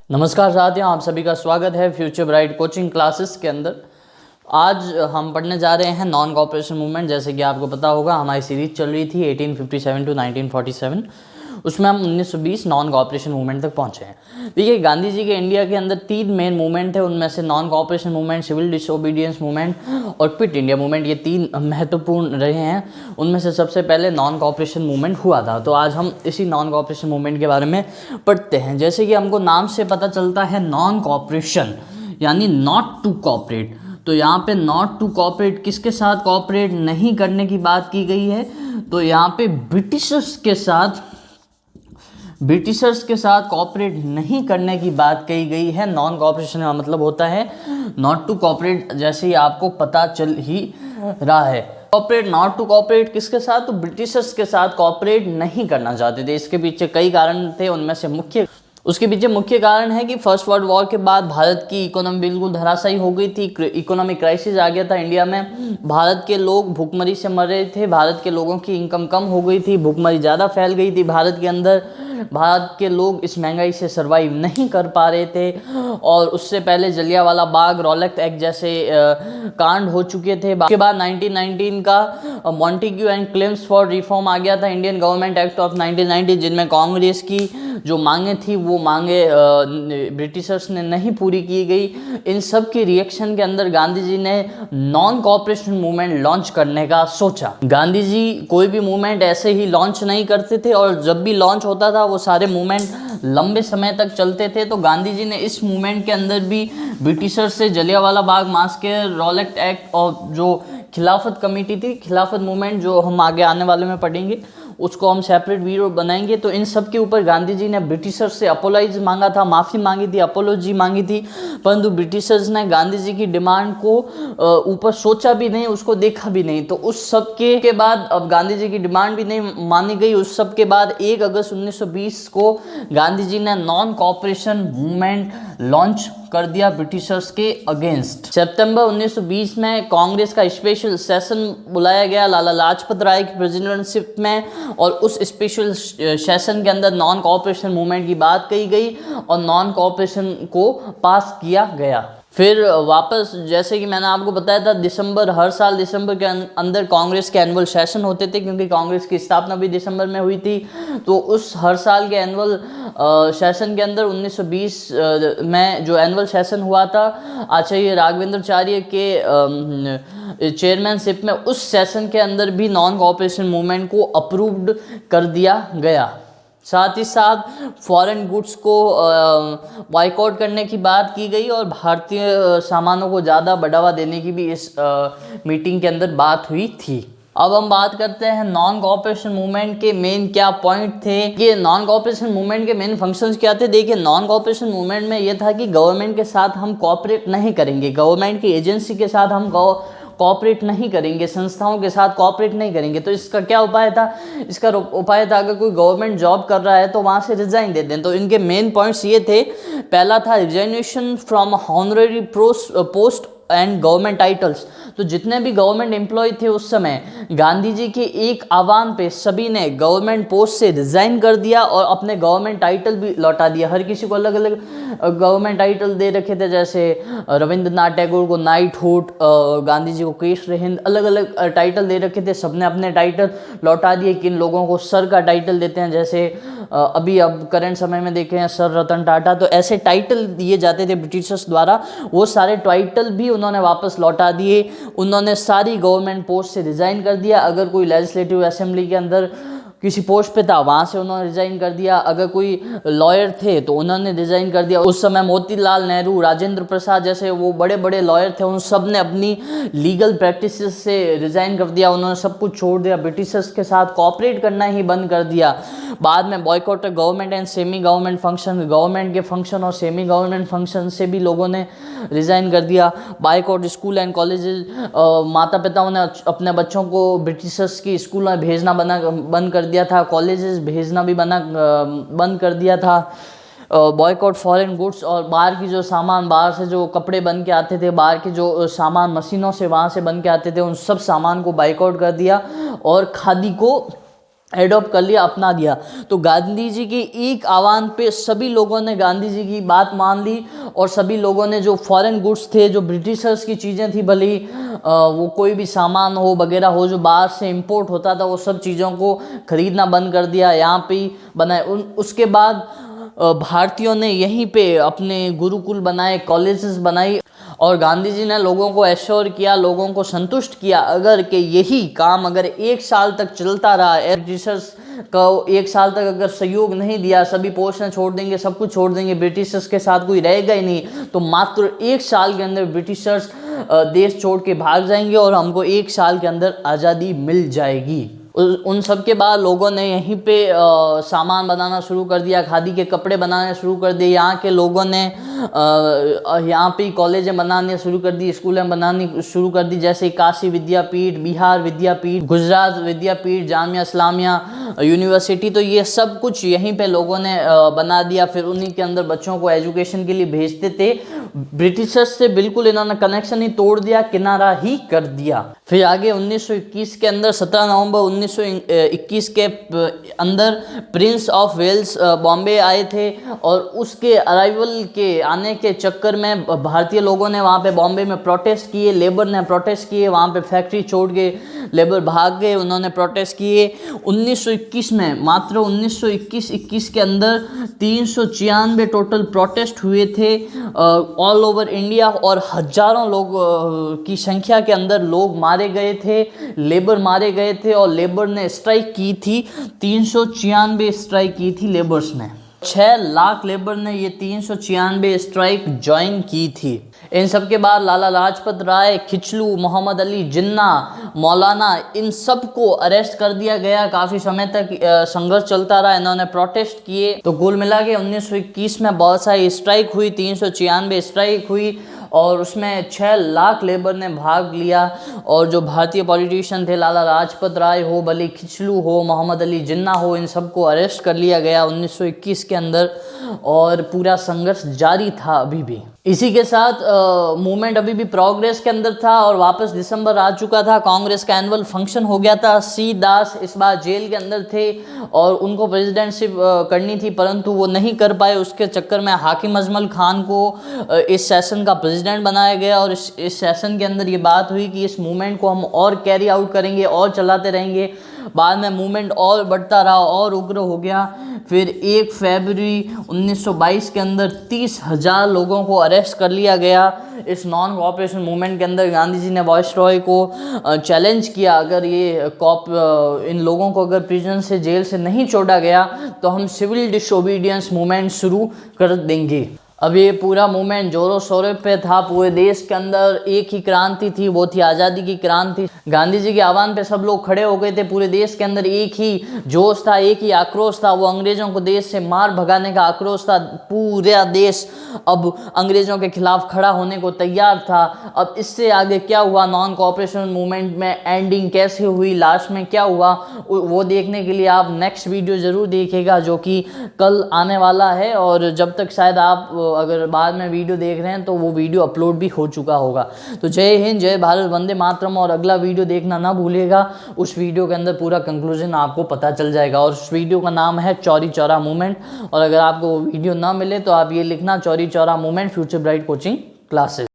नमस्कार साथियों, आप सभी का स्वागत है फ्यूचर ब्राइट कोचिंग क्लासेस के अंदर। आज हम पढ़ने जा रहे हैं नॉन कॉपरेशन मूवमेंट। जैसे कि आपको पता होगा, हमारी सीरीज चल रही थी 1857 टू 1947। उसमें हम 1920 नॉन कॉपरेशन मूवमेंट तक पहुंचे हैं। देखिए, गांधी जी के इंडिया के अंदर 3 मेन मूवमेंट थे। उनमें से non cooperation movement, civil disobedience movement और क्विट इंडिया मूवमेंट, ये 3 महत्वपूर्ण रहे हैं। उनमें से सबसे पहले नॉन कॉपरेशन मूवमेंट हुआ था। तो आज हम इसी नॉन कॉपरेशन मूवमेंट के बारे में पढ़ते हैं। जैसे कि हमको नाम से पता चलता है, नॉन कॉपरेशन यानी नॉट टू कॉपरेट। तो यहाँ पे नॉट टू कॉपरेट, किसके साथ कॉपरेट नहीं करने की बात की गई है? तो यहाँ पे ब्रिटिशर्स के साथ कॉपरेट नहीं करने की बात कही गई है। नॉन कॉपरेशन का मतलब होता है नॉट टू कॉपरेट, जैसे ही आपको पता चल ही रहा है। कॉपरेट, नॉट टू कॉपरेट किसके साथ? तो ब्रिटिशर्स के साथ कॉपरेट नहीं करना चाहते थे। इसके पीछे कई कारण थे। उनमें से उसके पीछे मुख्य कारण है कि फर्स्ट वर्ल्ड वॉर के बाद भारत की इकोनॉमी बिल्कुल धराशायी हो गई थी। इकोनॉमिक क्राइसिस आ गया था इंडिया में। भारत के लोग भूखमरी से मर रहे थे। भारत के लोगों की इनकम कम हो गई थी। भूखमरी ज़्यादा फैल गई थी भारत के अंदर। भारत के लोग इस महंगाई से सर्वाइव नहीं कर पा रहे थे। और उससे पहले जलियांवाला बाग, रॉलेट एक्ट जैसे कांड हो चुके थे। उसके बाद 1919 का Montagu and Chelmsford reform आ गया था, इंडियन गवर्नमेंट एक्ट ऑफ 1990, जिनमें कांग्रेस की जो मांगे थी वो मांगे ब्रिटिशर्स ने नहीं पूरी की गई। इन सब की रिएक्शन के अंदर गांधी जी ने नॉन कॉपरेशन मूवमेंट लॉन्च करने का सोचा। गांधी जी कोई भी मूवमेंट ऐसे ही लॉन्च नहीं करते थे, और जब भी लॉन्च होता था वो सारे मूवमेंट लंबे समय तक चलते थे। तो गांधी जी ने इस मूवमेंट के अंदर भी ब्रिटिशर्स से जलियांवाला बाग मास्कर, रॉलेट एक्ट और जो खिलाफत कमेटी थी, खिलाफत मूवमेंट जो हम आगे आने वाले में पढ़ेंगे, उसको हम सेपरेट वीडियो बनाएंगे। तो इन सब के ऊपर गांधी जी ने ब्रिटिशर्स से अपोलाइज मांगा था, माफ़ी मांगी थी, अपोलॉजी मांगी थी। परंतु ब्रिटिशर्स ने गांधी जी की डिमांड को ऊपर सोचा भी नहीं, उसको देखा भी नहीं। तो उस सब के बाद अब गांधी जी की डिमांड भी नहीं मानी गई। उस सब के बाद 1 अगस्त 1920 को गांधी जी ने नॉन कॉपरेशन मूवमेंट लॉन्च कर दिया ब्रिटिशर्स के अगेंस्ट। सितंबर 1920 में कांग्रेस का स्पेशल सेशन बुलाया गया लाला लाजपत राय की प्रेसिडेंटशिप में, और उस स्पेशल सेशन के अंदर नॉन कॉपरेशन मूवमेंट की बात कही गई और नॉन कॉपरेशन को पास किया गया। फिर वापस, जैसे कि मैंने आपको बताया था, हर साल दिसंबर के अंदर कांग्रेस के एनुअल सेशन होते थे, क्योंकि कांग्रेस की स्थापना भी दिसंबर में हुई थी। तो उस हर साल के एनुअल सेशन के अंदर 1920 में जो एनुअल सेशन हुआ था, आचार्य राघवेंद्राचार्य के चेयरमैनशिप में, उस सेशन के अंदर भी नॉन कॉपरेशन मूवमेंट को अप्रूव्ड कर दिया गया। साथ ही साथ फॉरेन गुड्स को बॉयकॉट करने की बात की गई, और भारतीय सामानों को ज़्यादा बढ़ावा देने की भी इस मीटिंग के अंदर बात हुई थी। अब हम बात करते हैं नॉन कॉपरेशन मूवमेंट के मेन क्या पॉइंट थे। ये नॉन कॉपरेशन मूवमेंट के मेन फंक्शंस क्या थे? देखिए, नॉन कॉपरेशन मूवमेंट में ये था कि गवर्नमेंट के साथ हम कॉपरेट नहीं करेंगे, गवर्नमेंट की एजेंसी के साथ हम कॉपरेट नहीं करेंगे, संस्थाओं के साथ कॉपरेट नहीं करेंगे। तो इसका क्या उपाय था? इसका उपाय था, अगर कोई गवर्नमेंट जॉब कर रहा है तो वहाँ से रिजाइन दे दें। तो इनके मेन पॉइंट्स ये थे। पहला था resignation from honorary post and government titles. तो जितने भी गवर्नमेंट एम्प्लॉय थे उस समय, गांधी जी के एक आह्वान पे सभी ने गवर्नमेंट पोस्ट से रिजाइन कर दिया और अपने गवर्नमेंट टाइटल भी लौटा दिया। हर किसी को अलग अलग गवर्नमेंट टाइटल दे रखे थे, जैसे रविंद्रनाथ टैगोर को नाइटहुड, गांधी जी को केशर हिंद, अलग अलग टाइटल दे रखे थे। सबने अपने टाइटल लौटा दिए। किन लोगों को सर का टाइटल देते हैं, जैसे अभी अब करंट समय में देखे हैं सर रतन टाटा, तो ऐसे टाइटल दिए जाते थे ब्रिटिशर्स द्वारा। वो सारे टाइटल भी उन्होंने वापस लौटा दिए। उन्होंने सारी गवर्नमेंट पोस्ट से रिजाइन कर दिया। अगर कोई लेजिस्लेटिव असेंबली के अंदर किसी पोस्ट पे था, वहाँ से उन्होंने रिजाइन कर दिया। अगर कोई लॉयर थे तो उन्होंने रिजाइन कर दिया। उस समय मोतीलाल नेहरू, राजेंद्र प्रसाद जैसे वो बड़े बड़े लॉयर थे, उन सब ने अपनी लीगल प्रैक्टिस से रिजाइन कर दिया। उन्होंने सब कुछ छोड़ दिया, ब्रिटिशर्स के साथ कॉपरेट करना ही बंद कर दिया। बाद में boycott government and semi government function, government के फंक्शन और सेमी गवर्नमेंट फंक्शन से भी लोगों ने रिजाइन कर दिया। बॉयकॉट स्कूल एंड कॉलेजेस, माता पिताओं ने अपने बच्चों को ब्रिटिशर्स की स्कूल में भेजना बंद कर दिया था। कॉलेजेस भेजना भी बंद कर दिया था। बॉयकॉट फॉरेन गुड्स, और बाहर की जो सामान, बाहर से जो कपड़े बन के आते थे, बाहर के जो सामान मशीनों से वहाँ से बन के आते थे, उन सब सामान को बॉयकॉट कर दिया और खादी को एडॉप्ट कर लिया, अपना दिया। तो गांधी जी के एक आह्वान पे सभी लोगों ने गांधी जी की बात मान ली और सभी लोगों ने जो फॉरेन गुड्स थे, जो ब्रिटिशर्स की चीज़ें थी, भले ही वो कोई भी सामान हो वगैरह हो जो बाहर से इंपोर्ट होता था, वो सब चीज़ों को खरीदना बंद कर दिया, यहाँ पे ही बनाए। उसके बाद भारतीयों ने यहीं पे अपने गुरुकुल बनाए, कॉलेजेस बनाई और गांधी जी ने लोगों को एश्योर किया, लोगों को संतुष्ट किया अगर कि यही काम अगर 1 साल तक चलता रहा, ब्रिटिशर्स को 1 साल तक अगर सहयोग नहीं दिया, सभी पोस्टें छोड़ देंगे, सब कुछ छोड़ देंगे, ब्रिटिशर्स के साथ कोई रहेगा ही नहीं, तो मात्र 1 साल के अंदर ब्रिटिशर्स देश छोड़ के भाग जाएंगे और हमको 1 साल के अंदर आज़ादी मिल जाएगी। उन सब के बाद लोगों ने यहीं पे सामान बनाना शुरू कर दिया, खादी के कपड़े बनाने शुरू कर दिए। यहाँ के लोगों ने यहाँ पे कॉलेजें बनाने शुरू कर दी, स्कूलें बनानी शुरू कर दी, जैसे काशी विद्यापीठ, बिहार विद्यापीठ, गुजरात विद्यापीठ, जामिया इस्लामिया यूनिवर्सिटी। तो ये सब कुछ यहीं पे लोगों ने बना दिया। फिर उन्हीं के अंदर बच्चों को एजुकेशन के लिए भेजते थे। ब्रिटिशर्स से बिल्कुल इन्होंने कनेक्शन ही तोड़ दिया, किनारा ही कर दिया। फिर आगे 1921 के अंदर 17 नवंबर 1921 के अंदर प्रिंस ऑफ वेल्स बॉम्बे आए थे और उसके अराइवल के आने के चक्कर में भारतीय लोगों ने वहाँ पे बॉम्बे में प्रोटेस्ट किए, लेबर ने प्रोटेस्ट किए, वहाँ पे फैक्ट्री छोड़ के लेबर भाग गए, उन्होंने प्रोटेस्ट किए। 1921 में मात्र 1921 के अंदर 396 टोटल प्रोटेस्ट हुए थे ऑल ओवर इंडिया और हजारों लोग की संख्या के अंदर लोग मारे गए थे, लेबर मारे गए थे और लेबर ने स्ट्राइक की थी। 396 स्ट्राइक की थी लेबर्स ने। 6 लाख लेबर ने ये 396 स्ट्राइक ज्वाइन की थी। इन सब के बाद लाला लाजपत राय, खिचलू, मोहम्मद अली जिन्ना, मौलाना, इन सब को अरेस्ट कर दिया गया। काफ़ी समय तक संघर्ष चलता रहा, इन्होंने प्रोटेस्ट किए। तो कुल मिला के 1921 में बहुत सारी स्ट्राइक हुई, 396 स्ट्राइक हुई और उसमें 6 लाख लेबर ने भाग लिया। और जो भारतीय पॉलिटिशियन थे, लाला लाजपत राय हो, भले खिचलू हो, मोहम्मद अली जिन्ना हो, इन सबको अरेस्ट कर लिया गया 1921 के अंदर और पूरा संघर्ष जारी था अभी भी। इसी के साथ मूवमेंट अभी भी प्रोग्रेस के अंदर था और वापस दिसंबर आ चुका था। कांग्रेस का एनुअल फंक्शन हो गया था। सी दास इस बार जेल के अंदर थे और उनको प्रेसिडेंटशिप करनी थी परंतु वो नहीं कर पाए। उसके चक्कर में हाकिम अजमल खान को इस सेशन का प्रेसिडेंट बनाया गया और इस सेशन के अंदर ये बात हुई कि इस मूवमेंट को हम और कैरी आउट करेंगे और चलाते रहेंगे। बाद में मूवमेंट और बढ़ता रहा और उग्र हो गया। फिर 1 फरवरी 1922 के अंदर 30,000 लोगों को अरेस्ट कर लिया गया। इस नॉन कोऑपरेशन मूवमेंट के अंदर गांधी जी ने वायसरॉय को चैलेंज किया, अगर ये इन लोगों को अगर प्रिजन से, जेल से नहीं छोड़ा गया तो हम सिविल डिसोबीडियंस मूवमेंट शुरू कर देंगे। अब ये पूरा मूवमेंट जोरों शोरों पे था। पूरे देश के अंदर एक ही क्रांति थी, वो थी आज़ादी की क्रांति। गांधी जी के आह्वान पे सब लोग खड़े हो गए थे। पूरे देश के अंदर एक ही जोश था, एक ही आक्रोश था, वो अंग्रेज़ों को देश से मार भगाने का आक्रोश था। पूरा देश अब अंग्रेज़ों के खिलाफ खड़ा होने को तैयार था। अब इससे आगे क्या हुआ, नॉन कोऑपरेशन मूवमेंट में एंडिंग कैसे हुई, लास्ट में क्या हुआ, वो देखने के लिए आप नेक्स्ट वीडियो ज़रूर देखिएगा जो कि कल आने वाला है। और जब तक शायद आप अगर बाद में वीडियो देख रहे हैं तो वो वीडियो अपलोड भी हो चुका होगा। तो जय हिंद, जय भारत, वंदे मातरम। और अगला वीडियो देखना ना भूलिएगा। उस वीडियो के अंदर पूरा कंक्लूजन आपको पता चल जाएगा और उस वीडियो का नाम है चौरी चौरा मूवमेंट। और अगर आपको वो वीडियो ना मिले तो आप ये लिखना, Chauri Chaura movement future bright coaching classes.